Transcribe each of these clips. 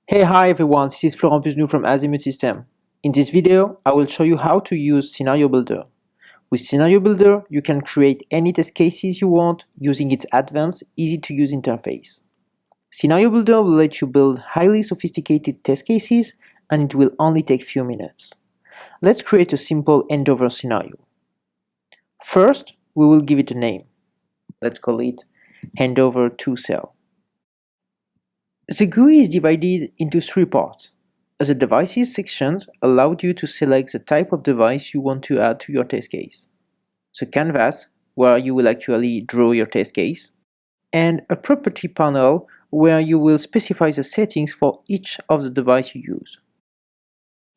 Hi everyone, this is Florent Busnou from Azimuth system. In this video, I will show you how to use Scenario Builder. With Scenario Builder, you can create any test cases you want using its advanced, easy-to-use interface. Scenario Builder will let you build highly sophisticated test cases, and it will only take few minutes. Let's create a simple handover scenario. First, we will give it a name. Let's call it handover to cell. The GUI is divided into three parts. The Devices section allowed you to select the type of device you want to add to your test case. The Canvas, where you will actually draw your test case. And a Property panel, where you will specify the settings for each of the device you use.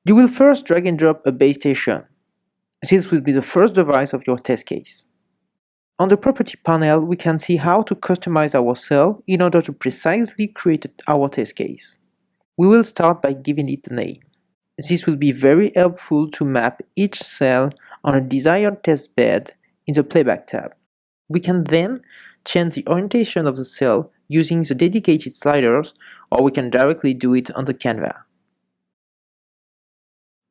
You will first drag and drop a base station. This will be the first device of your test case. On the Property panel, we can see how to customize our cell in order to precisely create our test case. We will start by giving it a name. This will be very helpful to map each cell on a desired test bed in the Playback tab. We can then change the orientation of the cell using the dedicated sliders, or we can directly do it on the Canvas.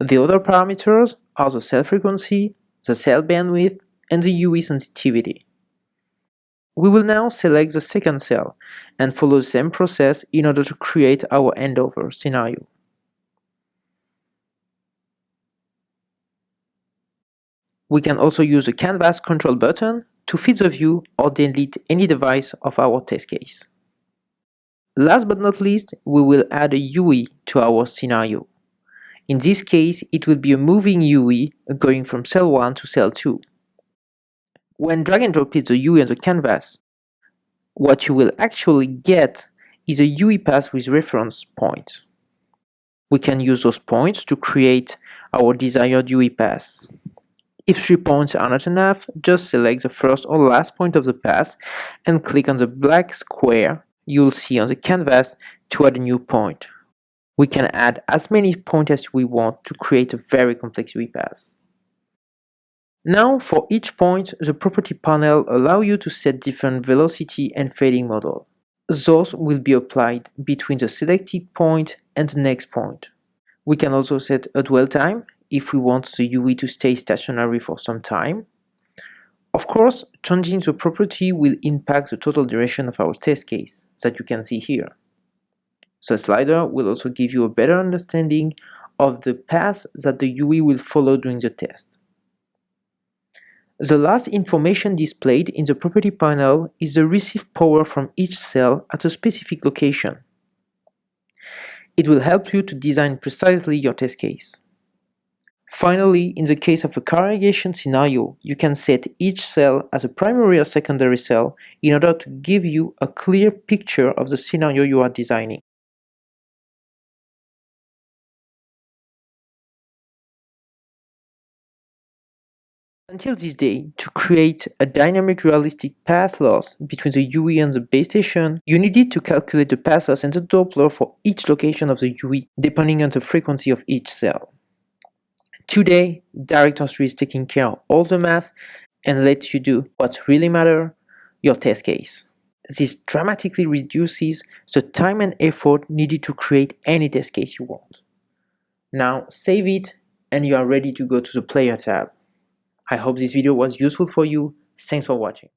The other parameters are the cell frequency, the cell bandwidth, and the UE sensitivity. We will now select the second cell and follow the same process in order to create our handover scenario. We can also use the Canvas control button to fit the view or delete any device of our test case. Last but not least, we will add a UE to our scenario. In this case, it will be a moving UE going from cell 1 to cell 2. When drag and drop the UE on the canvas, what you will actually get is a UE path with reference points. We can use those points to create our desired UE path. If 3 points are not enough, just select the first or last point of the path and click on the black square you'll see on the canvas to add a new point. We can add as many points as we want to create a very complex UE path. Now, for each point, the Property panel allows you to set different velocity and fading model. Those will be applied between the selected point and the next point. We can also set a dwell time if we want the UE to stay stationary for some time. Of course, changing the property will impact the total duration of our test case, that you can see here. The slider will also give you a better understanding of the path that the UE will follow during the test. The last information displayed in the Property panel is the received power from each cell at a specific location. It will help you to design precisely your test case. Finally, in the case of a corrugation scenario, you can set each cell as a primary or secondary cell in order to give you a clear picture of the scenario you are designing. Until this day, to create a dynamic realistic path loss between the UE and the base station, you needed to calculate the path loss and the Doppler for each location of the UE, depending on the frequency of each cell. Today, Director3 is taking care of all the math and lets you do what really matters, your test case. This dramatically reduces the time and effort needed to create any test case you want. Now save it and you are ready to go to the Player tab. I hope this video was useful for you. Thanks for watching.